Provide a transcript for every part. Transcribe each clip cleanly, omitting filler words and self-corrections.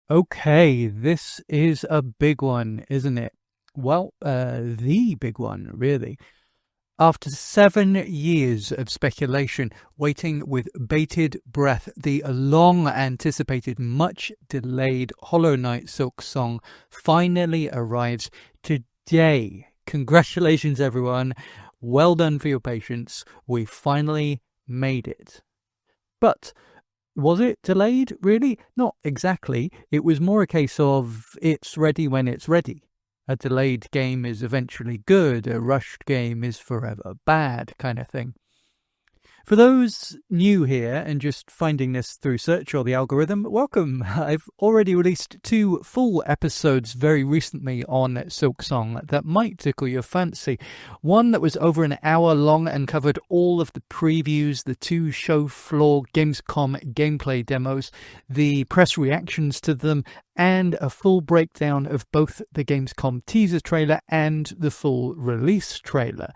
Okay, this is a big one, isn't it? Well, the big one, really. After 7 years of speculation, waiting with bated breath, the long-anticipated, much-delayed Hollow Knight Silksong finally arrives today. Congratulations, everyone. Well done for your patience. We finally made it. But was it delayed, really? Not exactly. It was more a case of it's ready when it's ready. A delayed game is eventually good, a rushed game is forever bad, kind of thing. For those new here and just finding this through search or the algorithm, welcome. I've already released 2 full episodes very recently on Silksong that might tickle your fancy. One that was over an hour long and covered all of the previews, the 2 show floor Gamescom gameplay demos, the press reactions to them, and a full breakdown of both the Gamescom teaser trailer and the full release trailer.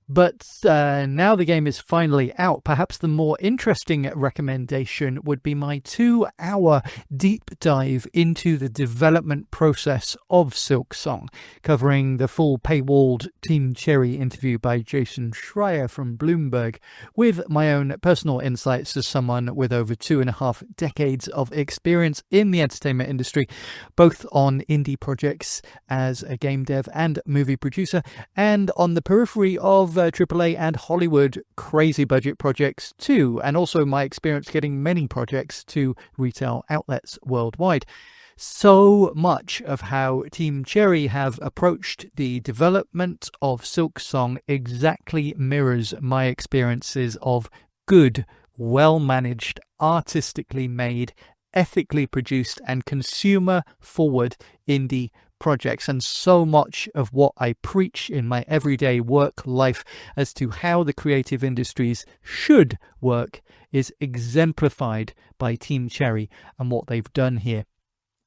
But now the game is finally out. Perhaps the more interesting recommendation would be my 2-hour deep dive into the development process of Silksong, covering the full paywalled Team Cherry interview by Jason Schreier from Bloomberg, with my own personal insights as someone with over 2.5 decades of experience in the entertainment industry, both on indie projects as a game dev and movie producer, and on the periphery of AAA and Hollywood crazy budget projects too, and also my experience getting many projects to retail outlets worldwide. So much of how Team Cherry have approached the development of Silksong exactly mirrors my experiences of good, well-managed, artistically made, ethically produced and consumer-forward indie projects, and so much of what I preach in my everyday work life as to how the creative industries should work is exemplified by Team Cherry and what they've done here.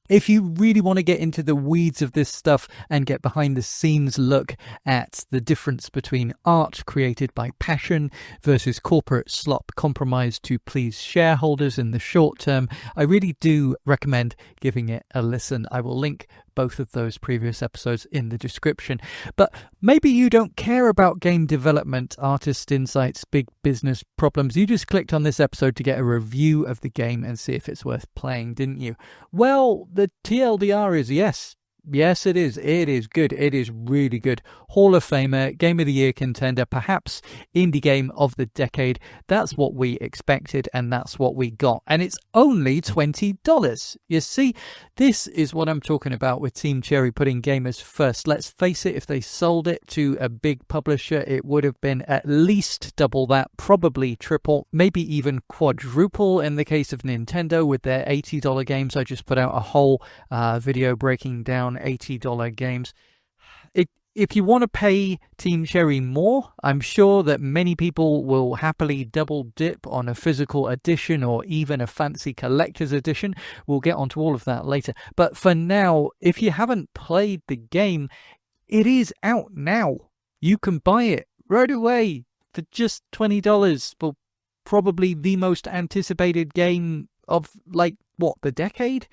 If you really want to get into the weeds of this stuff and get behind the scenes look at the difference between art created by passion versus corporate slop compromised to please shareholders in the short term, I really do recommend giving it a listen. I will link both of those previous episodes in the description. But maybe you don't care about game development, artist insights, big business problems. You just clicked on this episode to get a review of the game and see if it's worth playing, didn't you? Well, the TLDR is yes. Yes, it is. It is good. It is really good. Hall of Famer, Game of the Year contender, perhaps indie game of the decade. That's what we expected and that's what we got. And it's only $20. You see, this is what I'm talking about with Team Cherry putting gamers first. Let's face it, if they sold it to a big publisher, it would have been at least double that, probably triple, maybe even quadruple in the case of Nintendo with their $80 games. I just put out a whole video breaking down $80 games. If you want to pay Team Cherry more, I'm sure that many people will happily double dip on a physical edition or even a fancy collector's edition. We'll get onto all of that later. But for now, if you haven't played the game, it is out now. You can buy it right away for just $20 for probably the most anticipated game of, the decade?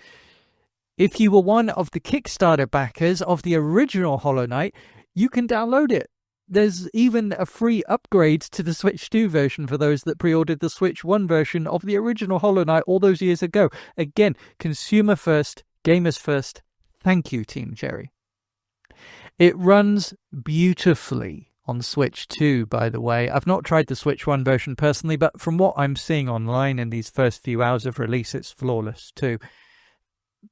If you were one of the Kickstarter backers of the original Hollow Knight, you can download it. There's even a free upgrade to the Switch 2 version for those that pre-ordered the Switch 1 version of the original Hollow Knight all those years ago. Again, consumer first, gamers first. Thank you, Team Cherry. It runs beautifully on Switch 2, by the way. I've not tried the Switch 1 version personally, but from what I'm seeing online in these first few hours of release, it's flawless too.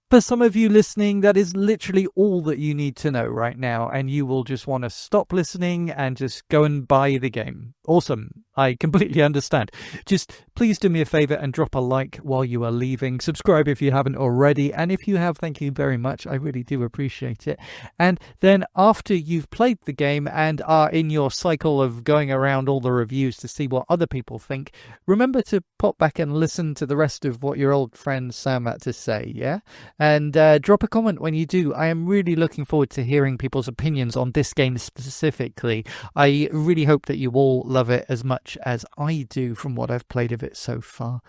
For some of you listening, that is literally all that you need to know right now, and you will just want to stop listening and just go and buy the game. Awesome. I completely understand. Just please do me a favor and drop a like while you are leaving. Subscribe if you haven't already, and if you have, thank you very much. I really do appreciate it. And then after you've played the game and are in your cycle of going around all the reviews to see what other people think, remember to pop back and listen to the rest of what your old friend Sam had to say, yeah? And drop a comment when you do. I am really looking forward to hearing people's opinions on this game specifically. I really hope that you all love it as much as I do from what I've played of it so far.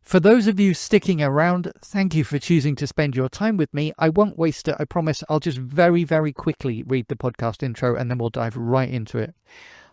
For those of you sticking around, thank you for choosing to spend your time with me. I won't waste it, I promise. I'll just very, very quickly read the podcast intro and then we'll dive right into it.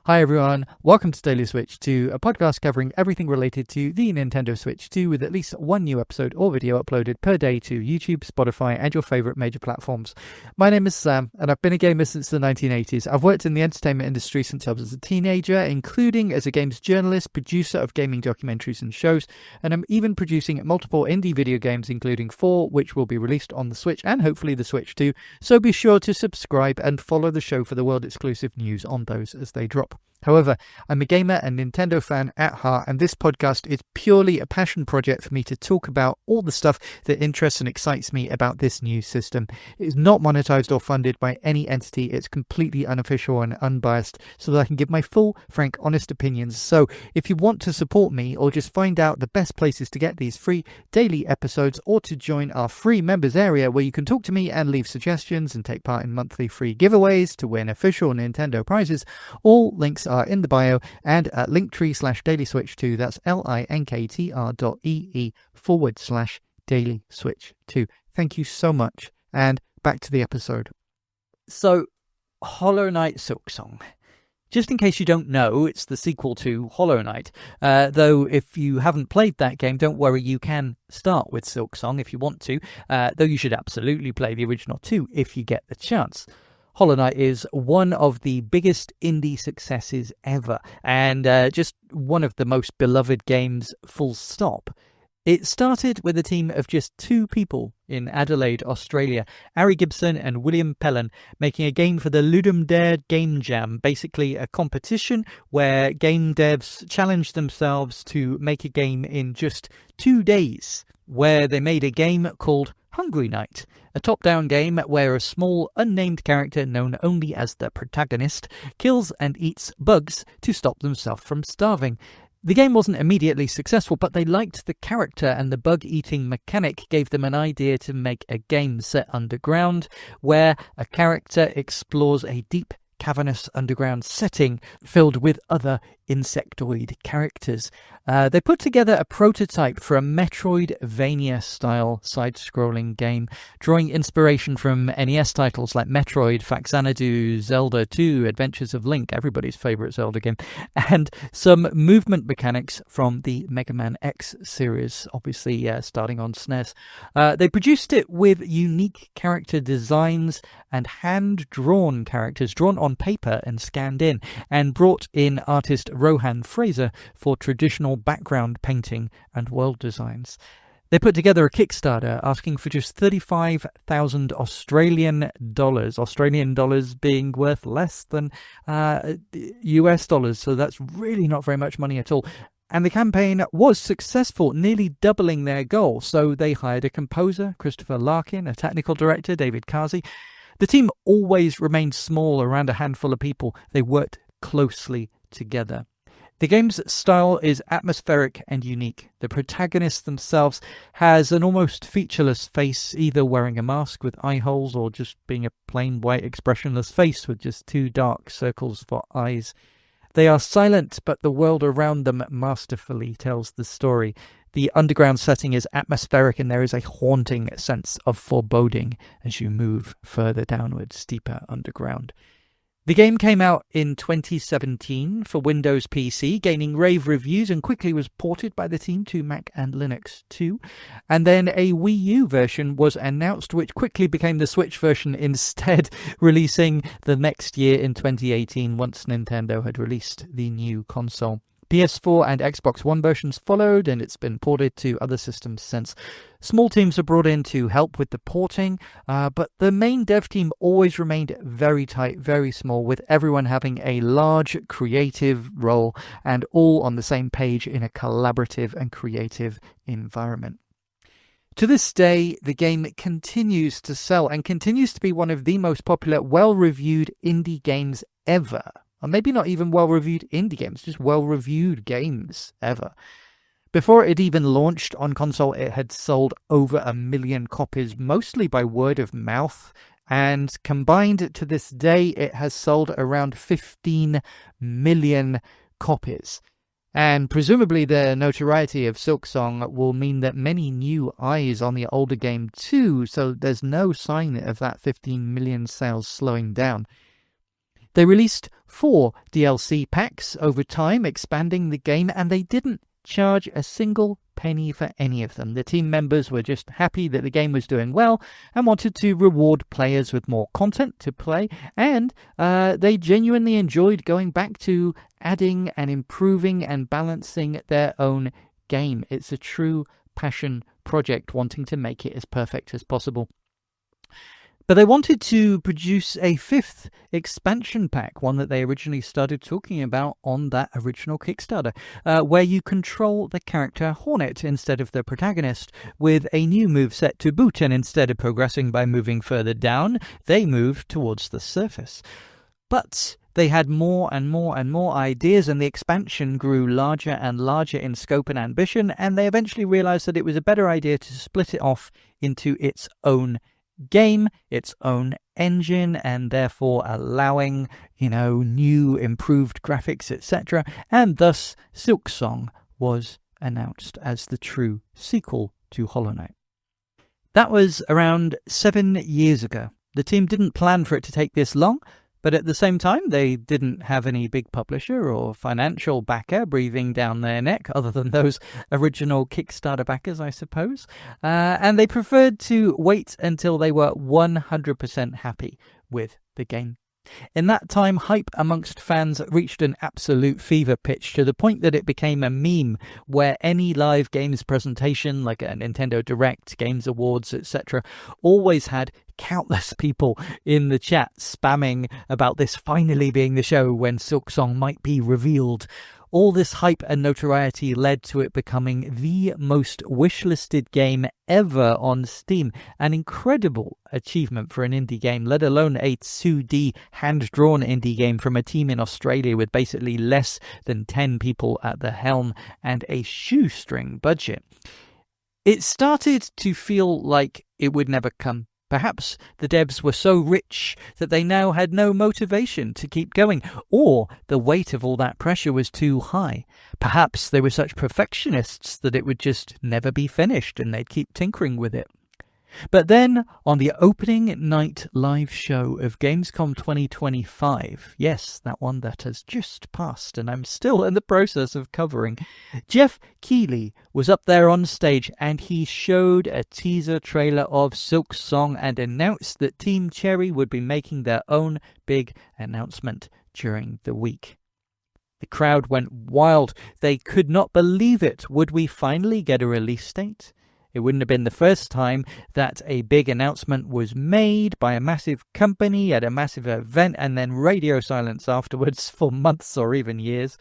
Hi everyone, welcome to Daily Switch 2, a podcast covering everything related to the Nintendo Switch 2 with at least one new episode or video uploaded per day to YouTube, Spotify and your favourite major platforms. My name is Sam and I've been a gamer since the 1980s. I've worked in the entertainment industry since I was a teenager, including as a games journalist, producer of gaming documentaries and shows, and I'm even producing multiple indie video games including 4 which will be released on the Switch and hopefully the Switch 2, so be sure to subscribe and follow the show for the world exclusive news on those as they drop. However, I'm a gamer and Nintendo fan at heart, and this podcast is purely a passion project for me to talk about all the stuff that interests and excites me about this new system. It is not monetized or funded by any entity. It's completely unofficial and unbiased so that I can give my full, frank, honest opinions. So if you want to support me or just find out the best places to get these free daily episodes or to join our free members area where you can talk to me and leave suggestions and take part in monthly free giveaways to win official Nintendo prizes, all links are in the bio and at linktree/dailyswitch2. That's linktr.ee/dailyswitch2. Thank you so much, and back to the episode. So, Knight Silksong. Just in case you don't know, it's the sequel to Hollow Knight. Though if you haven't played that game, don't worry, you can start with Silksong if you want to. Though you should absolutely play the original too if you get the chance. Hollow Knight is one of the biggest indie successes ever, and just one of the most beloved games, full stop. It started with a team of just 2 people in Adelaide, Australia, Ari Gibson and William Pellon, making a game for the Ludum Dare Game Jam, basically a competition where game devs challenged themselves to make a game in just 2 days, where they made a game called Hungry Knight, a top-down game where a small, unnamed character known only as the protagonist kills and eats bugs to stop themselves from starving. The game wasn't immediately successful, but they liked the character, and the bug-eating mechanic gave them an idea to make a game set underground, where a character explores a deep, cavernous underground setting filled with other insectoid characters. They put together a prototype for a Metroidvania-style side-scrolling game, drawing inspiration from NES titles like Metroid, Faxanadu, Zelda 2, Adventures of Link, everybody's favourite Zelda game, and some movement mechanics from the Mega Man X series, obviously starting on SNES. They produced it with unique character designs and hand-drawn characters drawn on paper and scanned in, and brought in artist Rohan Fraser for traditional background painting and world designs. They put together a Kickstarter asking for just 35,000 Australian dollars being worth less than US dollars, so that's really not very much money at all. And the campaign was successful, nearly doubling their goal, so they hired a composer, Christopher Larkin, a technical director, David Kazi. The team always remained small, around a handful of people. They worked closely together. The game's style is atmospheric and unique. The protagonist themselves has an almost featureless face, either wearing a mask with eye holes or just being a plain white expressionless face with just 2 dark circles for eyes. They are silent, but the world around them masterfully tells the story. The underground setting is atmospheric and there is a haunting sense of foreboding as you move further downwards, deeper underground. The game came out in 2017 for Windows PC, gaining rave reviews, and quickly was ported by the team to Mac and Linux too. And then a Wii U version was announced, which quickly became the Switch version instead, releasing the next year in 2018 once Nintendo had released the new console. PS4 and Xbox One versions followed, and it's been ported to other systems since. Small teams are brought in to help with the porting, but the main dev team always remained very tight, very small, with everyone having a large creative role and all on the same page in a collaborative and creative environment. To this day, the game continues to sell and continues to be one of the most popular, well-reviewed indie games ever. Or maybe not even well-reviewed indie games, just well-reviewed games ever. Before it even launched on console, it had sold over 1 million copies, mostly by word of mouth. And combined to this day, it has sold around 15 million copies. And presumably the notoriety of Silksong will mean that many new eyes on the older game too, so there's no sign of that 15 million sales slowing down. They released 4 DLC packs over time, expanding the game, and they didn't charge a single penny for any of them. The team members were just happy that the game was doing well and wanted to reward players with more content to play, and they genuinely enjoyed going back to adding and improving and balancing their own game. It's a true passion project, wanting to make it as perfect as possible. But they wanted to produce a 5th expansion pack, one that they originally started talking about on that original Kickstarter, where you control the character Hornet instead of the protagonist, with a new moveset to boot, and instead of progressing by moving further down, they move towards the surface. But they had more and more and more ideas, and the expansion grew larger and larger in scope and ambition, and they eventually realized that it was a better idea to split it off into its own game, its own engine, and therefore allowing, new improved graphics, etc. And thus Silksong was announced as the true sequel to Hollow Knight. That was around 7 years ago. The team didn't plan for it to take this long, but at the same time, they didn't have any big publisher or financial backer breathing down their neck, other than those original Kickstarter backers, I suppose. And they preferred to wait until they were 100% happy with the game. In that time, hype amongst fans reached an absolute fever pitch, to the point that it became a meme where any live games presentation, like a Nintendo Direct, Games Awards, etc., always had countless people in the chat spamming about this finally being the show when Silksong might be revealed. All this hype and notoriety led to it becoming the most wishlisted game ever on Steam. An incredible achievement for an indie game, let alone a 2D hand-drawn indie game from a team in Australia with basically less than 10 people at the helm and a shoestring budget. It started to feel like it would never come. Perhaps the devs were so rich that they now had no motivation to keep going, or the weight of all that pressure was too high. Perhaps they were such perfectionists that it would just never be finished and they'd keep tinkering with it. But then, on the opening night live show of Gamescom 2025, yes, that one that has just passed and I'm still in the process of covering, Jeff Keighley was up there on stage and he showed a teaser trailer of Silksong and announced that Team Cherry would be making their own big announcement during the week. The crowd went wild. They could not believe it. Would we finally get a release date? It wouldn't have been the first time that a big announcement was made by a massive company at a massive event and then radio silence afterwards for months or even years.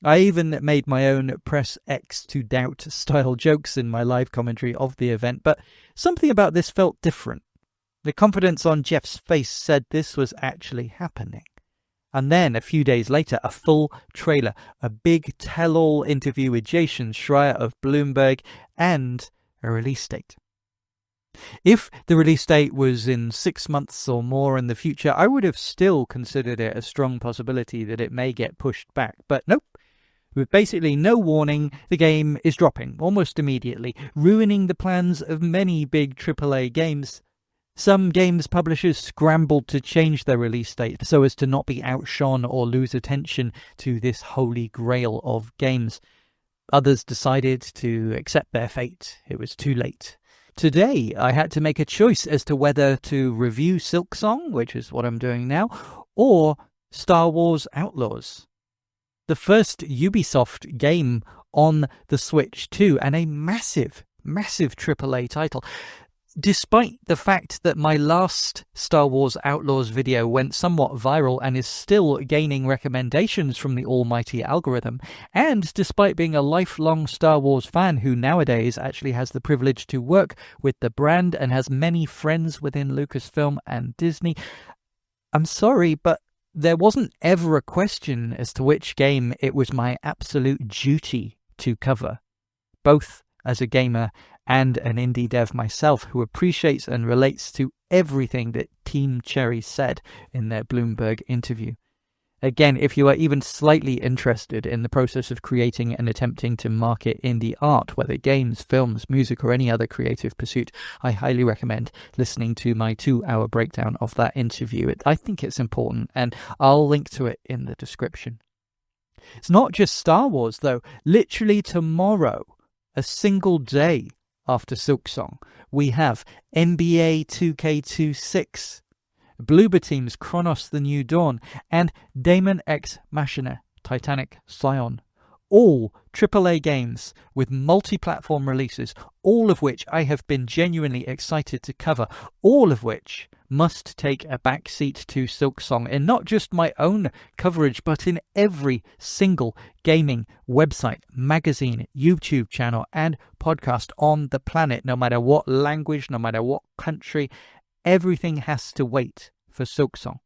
I even made my own Press X to Doubt style jokes in my live commentary of the event, but something about this felt different. The confidence on Jeff's face said this was actually happening. And then, a few days later, a full trailer, a big tell-all interview with Jason Schreier of Bloomberg, and a release date. If the release date was in 6 months or more in the future, I would have still considered it a strong possibility that it may get pushed back. But nope. With basically no warning, the game is dropping almost immediately, ruining the plans of many big AAA games. Some games publishers scrambled to change their release date so as to not be outshone or lose attention to this holy grail of games. Others decided to accept their fate. It was too late. Today, I had to make a choice as to whether to review Silksong, which is what I'm doing now, or Star Wars Outlaws. The first Ubisoft game on the Switch too, and a massive, massive AAA title. Despite the fact that my last Star Wars Outlaws video went somewhat viral and is still gaining recommendations from the almighty algorithm, and despite being a lifelong Star Wars fan who nowadays actually has the privilege to work with the brand and has many friends within Lucasfilm and Disney, I'm sorry, but there wasn't ever a question as to which game it was my absolute duty to cover, both as a gamer and an indie dev myself who appreciates and relates to everything that Team Cherry said in their Bloomberg interview. Again, if you are even slightly interested in the process of creating and attempting to market indie art, whether games, films, music, or any other creative pursuit, I highly recommend listening to my 2-hour breakdown of that interview. I think it's important, and I'll link to it in the description. It's not just Star Wars, though. Literally tomorrow, a single day after Silksong, we have NBA 2K26, Bloober Team's Chronos: The New Dawn, and Daemon X Machina: Titanic Scion. All AAA games with multi-platform releases, all of which I have been genuinely excited to cover, all of which must take a backseat to Silksong in not just my own coverage, but in every single gaming website, magazine, YouTube channel, and podcast on the planet, no matter what language, no matter what country. Everything has to wait for Silksong.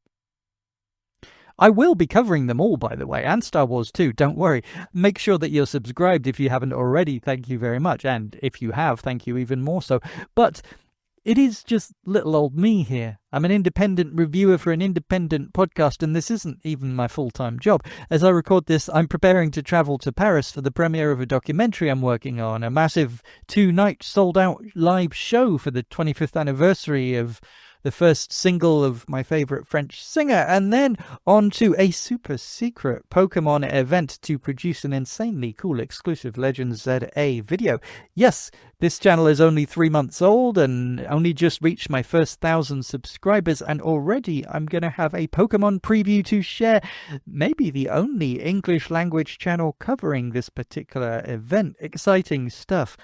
I will be covering them all, by the way, and Star Wars too, don't worry. Make sure that you're subscribed if you haven't already, thank you very much, and if you have, thank you even more so. But it is just little old me here. I'm an independent reviewer for an independent podcast, and this isn't even my full-time job. As I record this, I'm preparing to travel to Paris for the premiere of a documentary I'm working on, a massive 2-night sold-out live show for the 25th anniversary of the first single of my favourite French singer, and then on to a super secret Pokemon event to produce an insanely cool exclusive Legends ZA video. Yes, this channel is only 3 months old and only just reached my first 1,000 subscribers, and already I'm going to have a Pokemon preview to share. Maybe the only English language channel covering this particular event. Exciting stuff.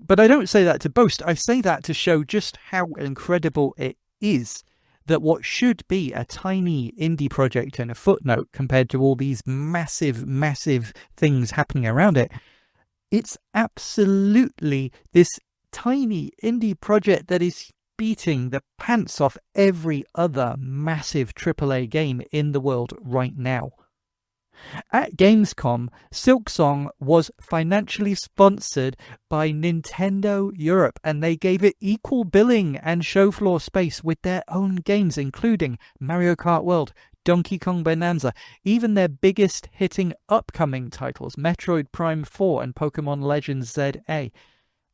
But I don't say that to boast. I say that to show just how incredible it is that what should be a tiny indie project and a footnote compared to all these massive, massive things happening around it, it's absolutely this tiny indie project that is beating the pants off every other massive AAA game in the world right now. At Gamescom, Silksong was financially sponsored by Nintendo Europe, and they gave it equal billing and show floor space with their own games, including Mario Kart World, Donkey Kong Bonanza, even their biggest hitting upcoming titles, Metroid Prime 4 and Pokemon Legends ZA.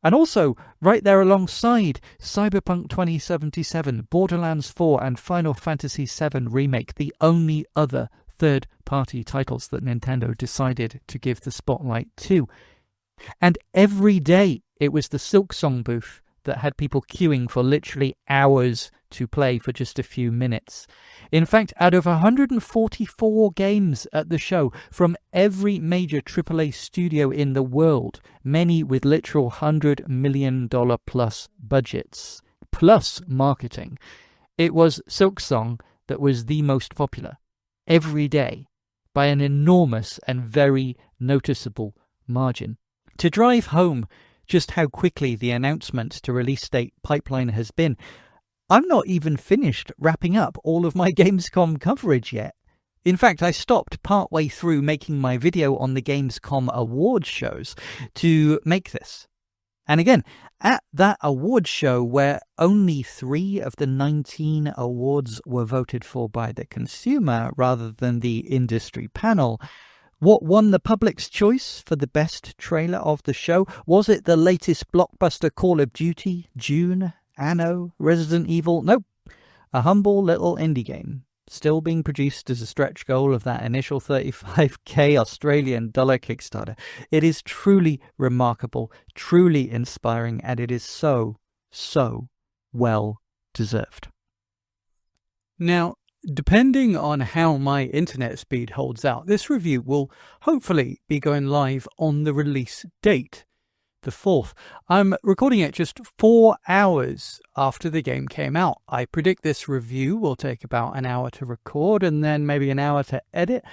And also, right there alongside, Cyberpunk 2077, Borderlands 4 and Final Fantasy VII Remake, the only other third-party titles that Nintendo decided to give the spotlight to. And every day it was the Silksong booth that had people queuing for literally hours to play for just a few minutes. In fact, out of 144 games at the show from every major AAA studio in the world, many with literal $100 million plus budgets, plus marketing, it was Silksong that was the most popular every day by an enormous and very noticeable margin. To drive home just how quickly the announcement to release date pipeline has been, I'm not even finished wrapping up all of my Gamescom coverage yet. In fact, I stopped partway through making my video on the Gamescom award shows to make this. And again, at that award show where only 3 of the 19 awards were voted for by the consumer rather than the industry panel, what won the public's choice for the best trailer of the show? Was it the latest blockbuster Call of Duty, Dune, Anno, Resident Evil? Nope. A humble little indie game, still being produced as a stretch goal of that initial 35k Australian dollar Kickstarter. It is truly remarkable, truly inspiring, and it is so, so well deserved. Now, depending on how my internet speed holds out, this review will hopefully be going live on the release date, the 4th. I'm recording it just 4 hours after the game came out. I predict this review will take about an hour to record and then maybe an hour to edit.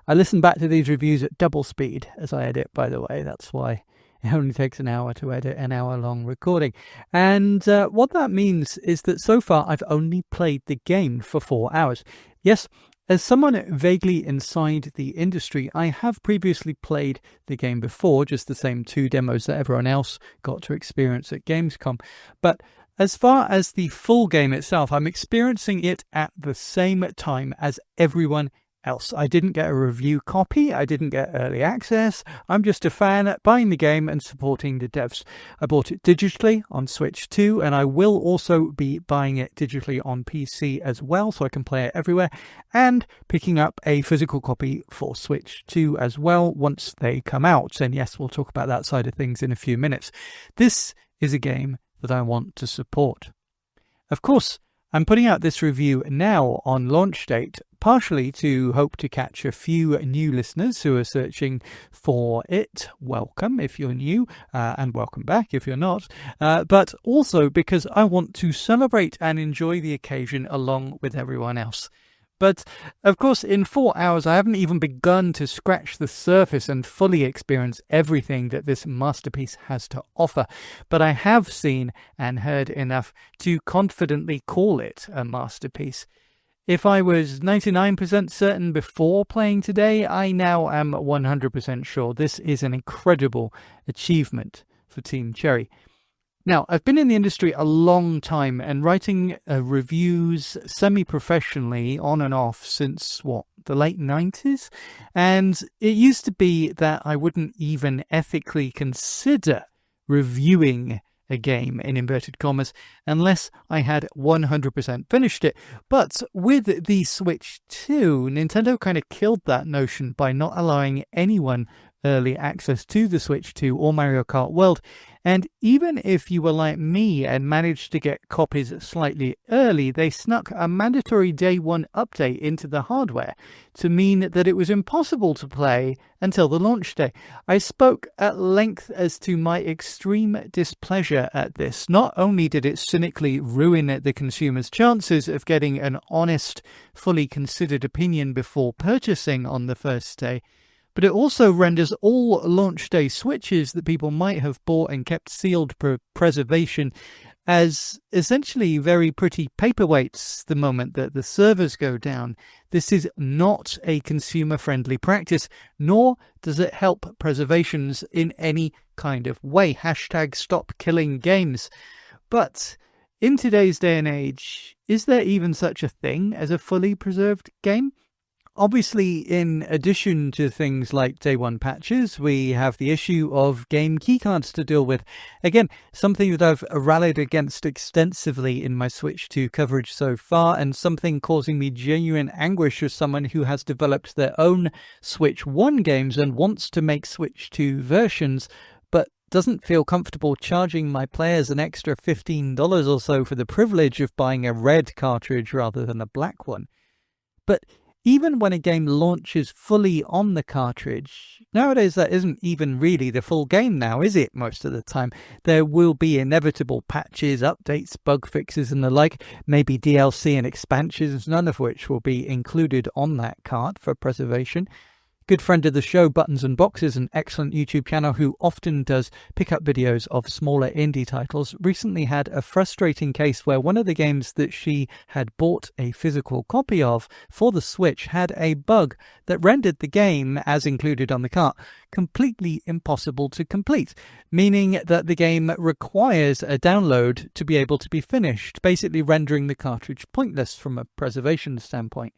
I listen back to these reviews at double speed as I edit, by the way. That's why it only takes an hour to edit an hour-long recording. And what that means is that so far I've only played the game for 4 hours. Yes, as someone vaguely inside the industry, I have previously played the game before, just the same 2 demos that everyone else got to experience at Gamescom. But as far as the full game itself, I'm experiencing it at the same time as everyone else. I didn't get a review copy, I didn't get early access, I'm just a fan buying the game and supporting the devs. I bought it digitally on Switch 2, and I will also be buying it digitally on PC as well, so I can play it everywhere, and picking up a physical copy for Switch 2 as well once they come out. And yes, we'll talk about that side of things in a few minutes. This is a game that I want to support. Of course, I'm putting out this review now on launch date, partially to hope to catch a few new listeners who are searching for it. Welcome if you're new, and welcome back if you're not. But also because I want to celebrate and enjoy the occasion along with everyone else. But, of course, in 4 hours, I haven't even begun to scratch the surface and fully experience everything that this masterpiece has to offer. But I have seen and heard enough to confidently call it a masterpiece. If I was 99% certain before playing today, I now am 100% sure this is an incredible achievement for Team Cherry. Now, I've been in the industry a long time and writing reviews semi-professionally on and off since, the late 90s? And it used to be that I wouldn't even ethically consider reviewing a game, in inverted commas, unless I had 100% finished it. But with the Switch 2, Nintendo kind of killed that notion by not allowing anyone early access to the Switch 2 or Mario Kart World. And even if you were like me and managed to get copies slightly early, they snuck a mandatory day one update into the hardware to mean that it was impossible to play until the launch day. I spoke at length as to my extreme displeasure at this. Not only did it cynically ruin the consumer's chances of getting an honest, fully considered opinion before purchasing on the first day, but it also renders all launch day Switches that people might have bought and kept sealed for preservation as essentially very pretty paperweights the moment that the servers go down. This is not a consumer-friendly practice, nor does it help preservations in any kind of way. Hashtag stop killing games. But in today's day and age, is there even such a thing as a fully preserved game? Obviously, in addition to things like day one patches, we have the issue of game keycards to deal with. Again, something that I've rallied against extensively in my Switch 2 coverage so far, and something causing me genuine anguish as someone who has developed their own Switch 1 games and wants to make Switch 2 versions, but doesn't feel comfortable charging my players an extra $15 or so for the privilege of buying a red cartridge rather than a black one. But even when a game launches fully on the cartridge, nowadays that isn't even really the full game now, is it? Most of the time, there will be inevitable patches, updates, bug fixes and the like, maybe DLC and expansions, none of which will be included on that cart for preservation. Good friend of the show, Buttons and Boxes, an excellent YouTube channel who often does pick-up videos of smaller indie titles, recently had a frustrating case where one of the games that she had bought a physical copy of for the Switch had a bug that rendered the game, as included on the cart, completely impossible to complete, meaning that the game requires a download to be able to be finished, basically rendering the cartridge pointless from a preservation standpoint.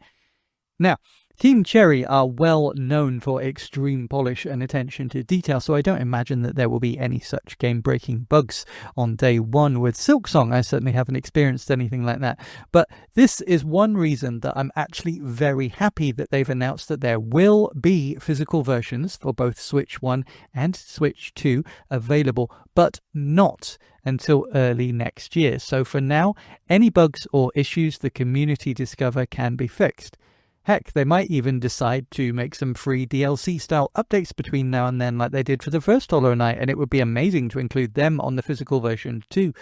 Now, Team Cherry are well known for extreme polish and attention to detail, so I don't imagine that there will be any such game-breaking bugs on day one with Silksong. I certainly haven't experienced anything like that. But this is one reason that I'm actually very happy that they've announced that there will be physical versions for both Switch 1 and Switch 2 available, but not until early next year. So for now, any bugs or issues the community discover can be fixed. Heck, they might even decide to make some free DLC-style updates between now and then like they did for the first Hollow Knight, and it would be amazing to include them on the physical version too.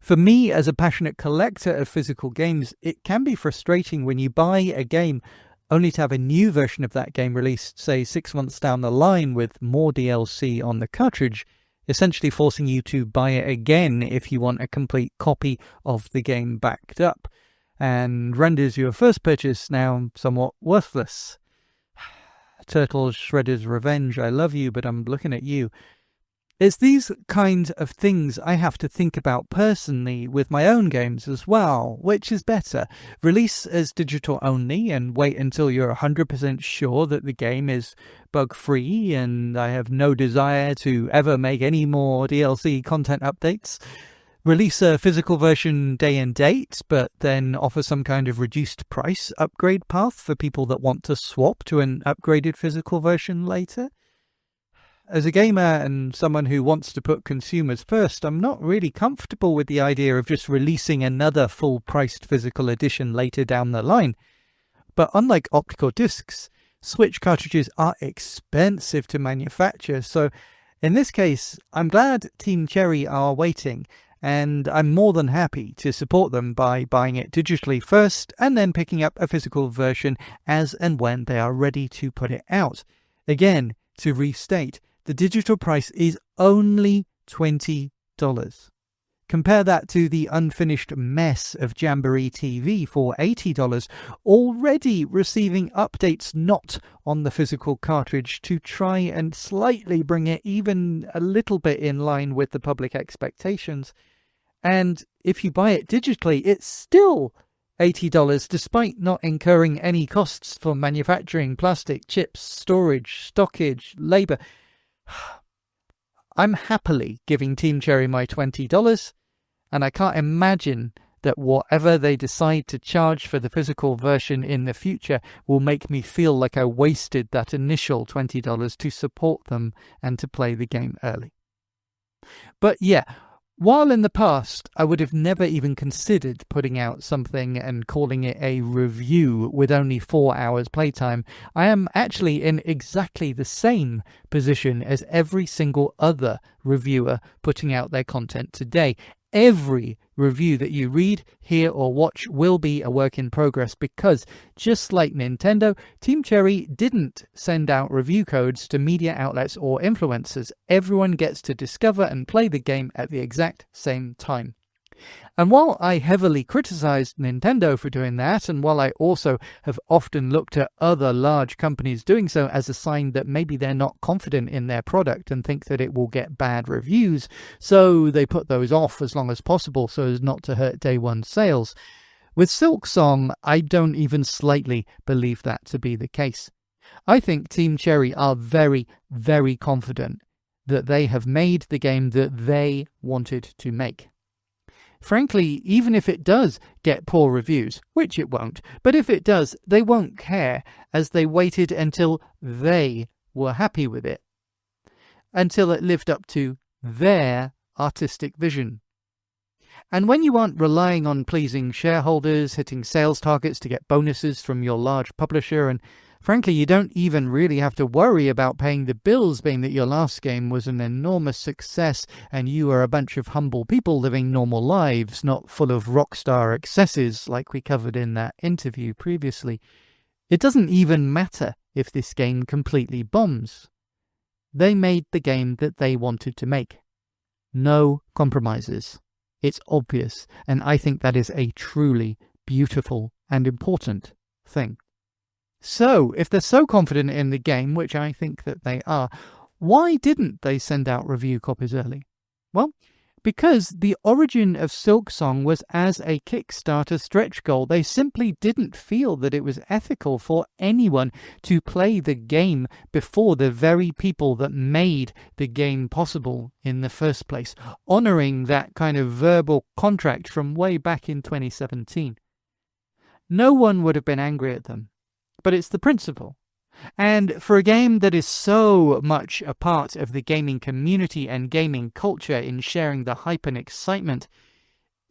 For me, as a passionate collector of physical games, it can be frustrating when you buy a game only to have a new version of that game released, say, 6 months down the line with more DLC on the cartridge, essentially forcing you to buy it again if you want a complete copy of the game backed up, and renders your first purchase now somewhat worthless. Turtle Shredder's Revenge, I love you, but I'm looking at you. It's these kind of things I have to think about personally with my own games as well. Which is better? Release as digital only and wait until you're 100% sure that the game is bug-free and I have no desire to ever make any more DLC content updates. Release a physical version day and date, but then offer some kind of reduced price upgrade path for people that want to swap to an upgraded physical version later. As a gamer and someone who wants to put consumers first, I'm not really comfortable with the idea of just releasing another full-priced physical edition later down the line. But unlike optical discs, Switch cartridges are expensive to manufacture, so in this case, I'm glad Team Cherry are waiting, and I'm more than happy to support them by buying it digitally first and then picking up a physical version as and when they are ready to put it out. Again, to restate, the digital price is only $20. Compare that to the unfinished mess of Jamboree TV for $80, already receiving updates not on the physical cartridge to try and slightly bring it even a little bit in line with the public expectations. And if you buy it digitally, it's still $80 despite not incurring any costs for manufacturing, plastic, chips, storage, stockage, labour. I'm happily giving Team Cherry my $20, and I can't imagine that whatever they decide to charge for the physical version in the future will make me feel like I wasted that initial $20 to support them and to play the game early. But yeah, while in the past I would have never even considered putting out something and calling it a review with only 4 hours playtime, I am actually in exactly the same position as every single other reviewer putting out their content today. Every review that you read, hear or watch will be a work in progress because, just like Nintendo, Team Cherry didn't send out review codes to media outlets or influencers. Everyone gets to discover and play the game at the exact same time. And while I heavily criticized Nintendo for doing that, and while I also have often looked at other large companies doing so as a sign that maybe they're not confident in their product and think that it will get bad reviews, so they put those off as long as possible so as not to hurt day one sales, with Silksong, I don't even slightly believe that to be the case. I think Team Cherry are very, very confident that they have made the game that they wanted to make. Frankly, even if it does get poor reviews, which it won't, but if it does, they won't care, as they waited until they were happy with it, until it lived up to their artistic vision. And when you aren't relying on pleasing shareholders, hitting sales targets to get bonuses from your large publisher, and frankly, you don't even really have to worry about paying the bills, being that your last game was an enormous success and you are a bunch of humble people living normal lives, not full of rockstar excesses like we covered in that interview previously. It doesn't even matter if this game completely bombs. They made the game that they wanted to make. No compromises. It's obvious, and I think that is a truly beautiful and important thing. So, if they're so confident in the game, which I think that they are, why didn't they send out review copies early? Well, because the origin of Silksong was as a Kickstarter stretch goal. They simply didn't feel that it was ethical for anyone to play the game before the very people that made the game possible in the first place, honoring that kind of verbal contract from way back in 2017. No one would have been angry at them. But it's the principle. And for a game that is so much a part of the gaming community and gaming culture in sharing the hype and excitement,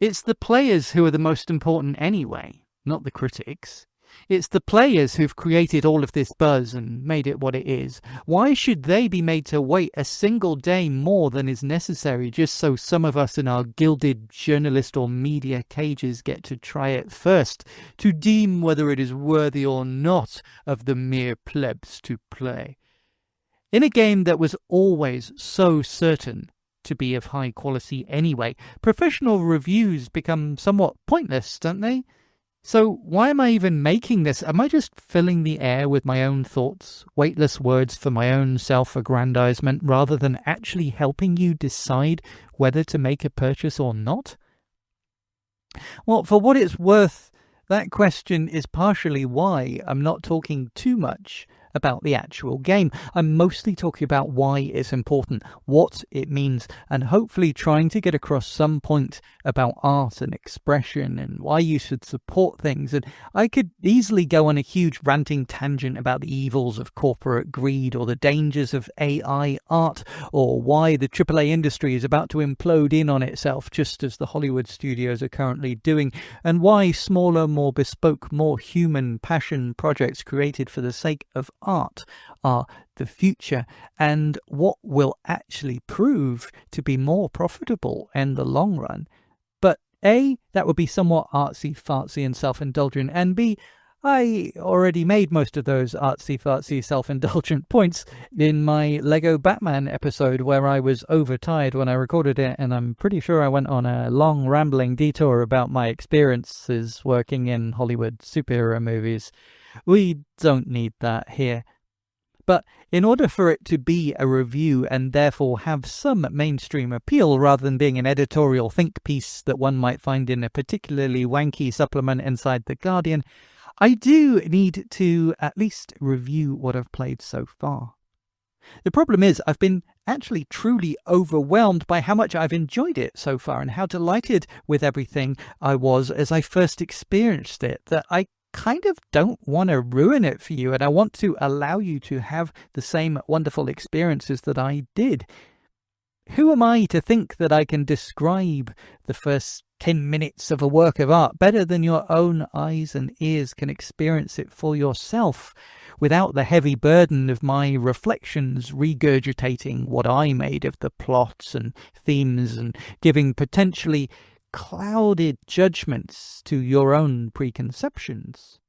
it's the players who are the most important anyway, not the critics. It's the players who've created all of this buzz and made it what it is. Why should they be made to wait a single day more than is necessary just so some of us in our gilded journalist or media cages get to try it first, to deem whether it is worthy or not of the mere plebs to play? In a game that was always so certain to be of high quality anyway, professional reviews become somewhat pointless, don't they? So why am I even making this? Am I just filling the air with my own thoughts, weightless words for my own self-aggrandizement, rather than actually helping you decide whether to make a purchase or not? Well, for what it's worth, that question is partially why I'm not talking too much about the actual game. I'm mostly talking about why it's important, what it means, and hopefully trying to get across some point about art and expression and why you should support things. And I could easily go on a huge ranting tangent about the evils of corporate greed or the dangers of AI art, or why the AAA industry is about to implode in on itself, just as the Hollywood studios are currently doing, and why smaller, more bespoke, more human passion projects created for the sake of art are the future, and what will actually prove to be more profitable in the long run. But A, that would be somewhat artsy-fartsy and self-indulgent, and B, I already made most of those artsy-fartsy self-indulgent points in my Lego Batman episode, where I was overtired when I recorded it, and I'm pretty sure I went on a long rambling detour about my experiences working in Hollywood superhero movies. We don't need that here. But in order for it to be a review and therefore have some mainstream appeal rather than being an editorial think piece that one might find in a particularly wanky supplement inside The Guardian, I do need to at least review what I've played so far. The problem is I've been actually truly overwhelmed by how much I've enjoyed it so far and how delighted with everything I was as I first experienced it, that I kind of don't want to ruin it for you, and I want to allow you to have the same wonderful experiences that I did. Who am I to think that I can describe the first 10 minutes of a work of art better than your own eyes and ears can experience it for yourself, without the heavy burden of my reflections regurgitating what I made of the plots and themes and giving potentially clouded judgments to your own preconceptions?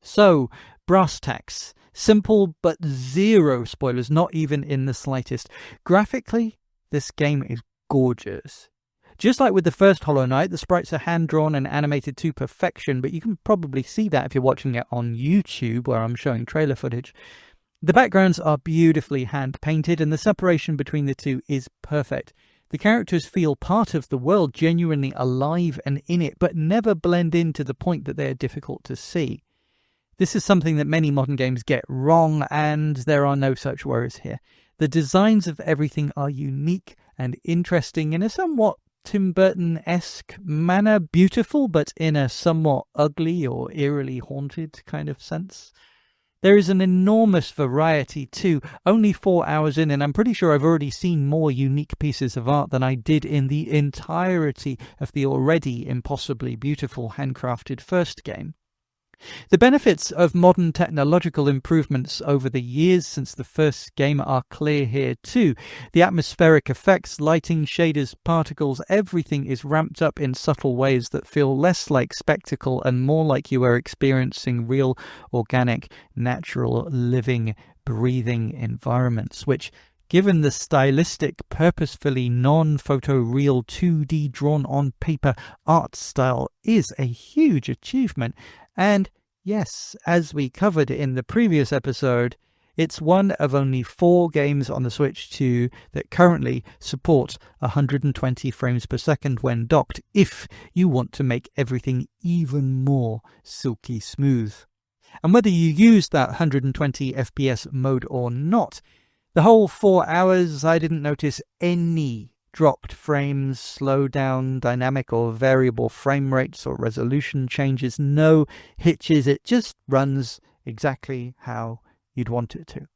So, brass tacks. Simple but zero spoilers, not even in the slightest. Graphically, this game is gorgeous. Just like with the first Hollow Knight, the sprites are hand-drawn and animated to perfection, but you can probably see that if you're watching it on YouTube, where I'm showing trailer footage. The backgrounds are beautifully hand-painted, and the separation between the two is perfect. The characters feel part of the world, genuinely alive and in it, but never blend in to the point that they are difficult to see. This is something that many modern games get wrong, and there are no such worries here. The designs of everything are unique and interesting in a somewhat Tim Burton-esque manner, beautiful but in a somewhat ugly or eerily haunted kind of sense. There is an enormous variety too, only 4 hours in, and I'm pretty sure I've already seen more unique pieces of art than I did in the entirety of the already impossibly beautiful handcrafted first game. The benefits of modern technological improvements over the years since the first game are clear here too. The atmospheric effects, lighting, shaders, particles, everything is ramped up in subtle ways that feel less like spectacle and more like you are experiencing real, organic, natural, living, breathing environments, which, given the stylistic, purposefully non-photoreal 2D drawn-on-paper art style, is a huge achievement. And yes, as we covered in the previous episode, it's one of only 4 games on the Switch 2 that currently supports 120 frames per second when docked, if you want to make everything even more silky smooth. And whether you use that 120 FPS mode or not, the whole 4 hours I didn't notice any dropped frames, slowdown, dynamic or variable frame rates or resolution changes, no hitches. It just runs exactly how you'd want it to.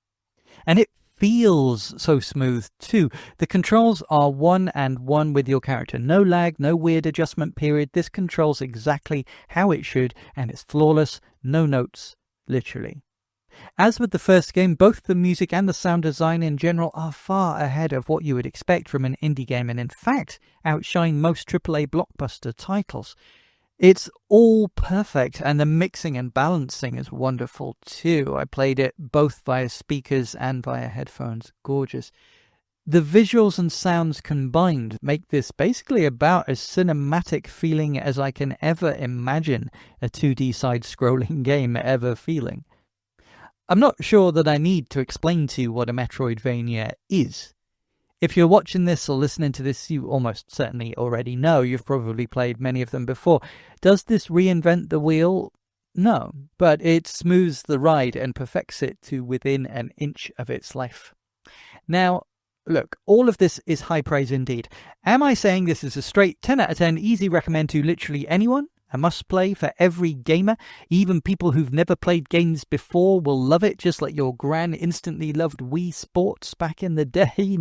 And it feels so smooth too. The controls are one and one with your character. No lag, no weird adjustment period. This controls exactly how it should, and it's flawless, no notes, literally. As with the first game, both the music and the sound design in general are far ahead of what you would expect from an indie game, and in fact outshine most AAA blockbuster titles. It's all perfect, and the mixing and balancing is wonderful too. I played it both via speakers and via headphones. Gorgeous. The visuals and sounds combined make this basically about as cinematic feeling as I can ever imagine a 2D side-scrolling game ever feeling. I'm not sure that I need to explain to you what a Metroidvania is. If you're watching this or listening to this, you almost certainly already know. You've probably played many of them before. Does this reinvent the wheel? No, but it smooths the ride and perfects it to within an inch of its life. Now, look, all of this is high praise indeed. Am I saying this is a straight 10 out of 10 easy recommend to literally anyone? A must-play for every gamer? Even people who've never played games before will love it, just like your gran instantly loved Wii Sports back in the day?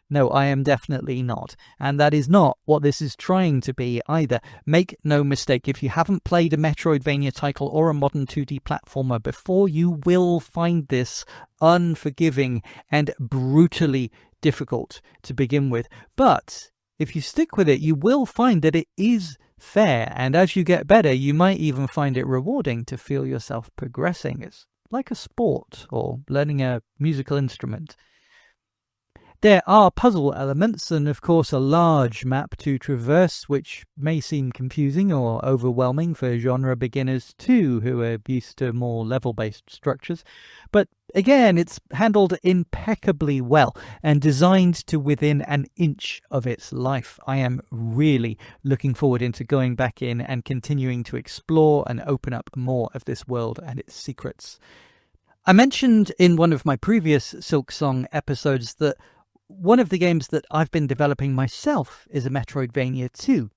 No, I am definitely not. And that is not what this is trying to be either. Make no mistake, if you haven't played a Metroidvania title or a modern 2D platformer before, you will find this unforgiving and brutally difficult to begin with. But if you stick with it, you will find that it is fair, and as you get better, you might even find it rewarding to feel yourself progressing. It's like a sport or learning a musical instrument. There are puzzle elements and, of course, a large map to traverse, which may seem confusing or overwhelming for genre beginners too, who are used to more level-based structures. But again, it's handled impeccably well and designed to within an inch of its life. I am really looking forward into going back in and continuing to explore and open up more of this world and its secrets. I mentioned in one of my previous Silksong episodes that one of the games that I've been developing myself is a Metroidvania too.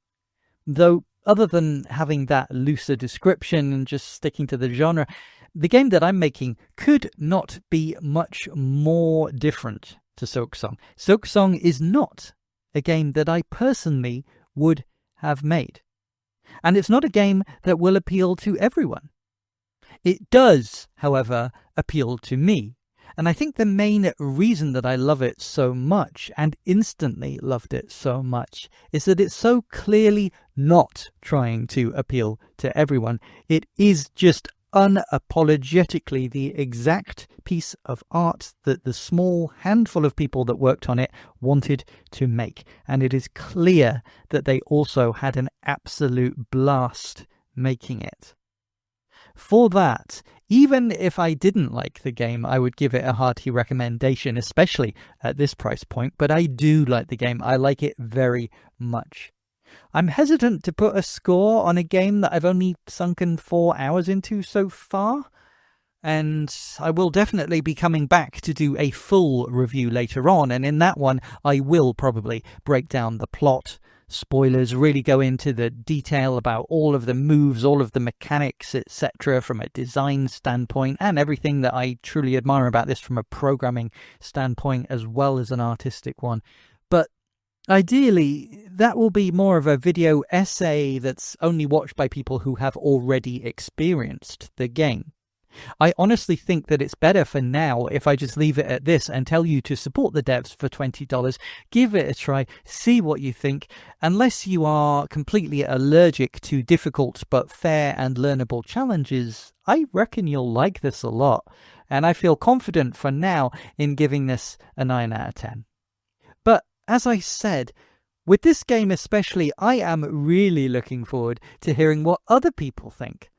Though, other than having that looser description and just sticking to the genre, the game that I'm making could not be much more different to Silksong. Silksong is not a game that I personally would have made. And it's not a game that will appeal to everyone. It does, however, appeal to me. And I think the main reason that I love it so much, and instantly loved it so much, is that it's so clearly not trying to appeal to everyone. It is just unapologetically the exact piece of art that the small handful of people that worked on it wanted to make. And it is clear that they also had an absolute blast making it. For that, even if I didn't like the game, I would give it a hearty recommendation, especially at this price point. But I do like the game. I like it very much. I'm hesitant to put a score on a game that I've only sunken 4 hours into so far. And I will definitely be coming back to do a full review later on. And in that one, I will probably break down the plot, spoilers, really go into the detail about all of the moves, all of the mechanics, etc. from a design standpoint, and everything that I truly admire about this from a programming standpoint as well as an artistic one. But ideally, that will be more of a video essay that's only watched by people who have already experienced the game. I honestly think that it's better for now if I just leave it at this and tell you to support the devs for $20, give it a try, see what you think. Unless you are completely allergic to difficult but fair and learnable challenges, I reckon you'll like this a lot. And I feel confident for now in giving this a 9 out of 10. But as I said, with this game especially, I am really looking forward to hearing what other people think.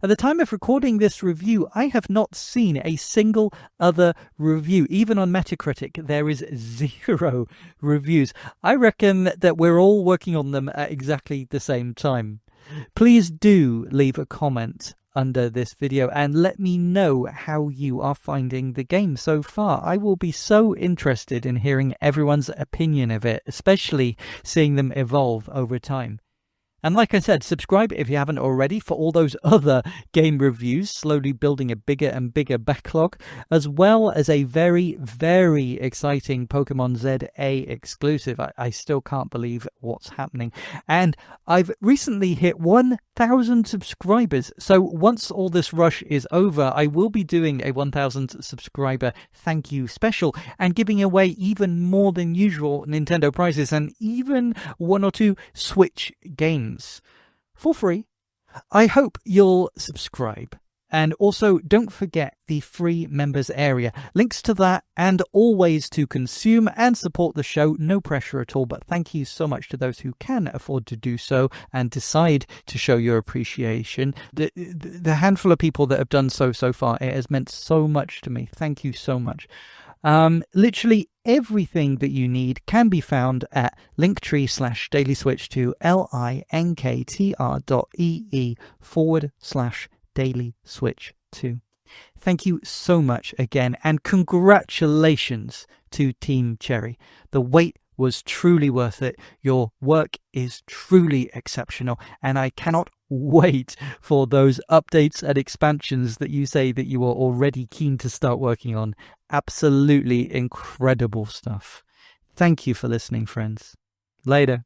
At the time of recording this review, I have not seen a single other review. Even on Metacritic, there is 0 reviews. I reckon that we're all working on them at exactly the same time. Please do leave a comment under this video and let me know how you are finding the game so far. I will be so interested in hearing everyone's opinion of it, especially seeing them evolve over time. And like I said, subscribe if you haven't already for all those other game reviews, slowly building a bigger and bigger backlog, as well as a very, very exciting Pokemon ZA exclusive. I still can't believe what's happening. And I've recently hit 1,000 subscribers. So once all this rush is over, I will be doing a 1,000 subscriber thank you special and giving away even more than usual Nintendo prizes and even 1 or 2 Switch games for free. I hope you'll subscribe And also, don't forget the free members area. Links to that and all ways to consume and support the show. No pressure at all, but thank you so much to those who can afford to do so and decide to show your appreciation. The handful of people that have done so far, it has meant so much to me. Thank you so much. Literally everything that you need can be found at linktree/dailyswitch2 linktr.ee/dailyswitch2. Thank you so much again, and congratulations to Team Cherry. The wait was truly worth it. Your work is truly exceptional, and I cannot wait for those updates and expansions that you say that you are already keen to start working on. Absolutely incredible stuff. Thank you for listening, friends. Later.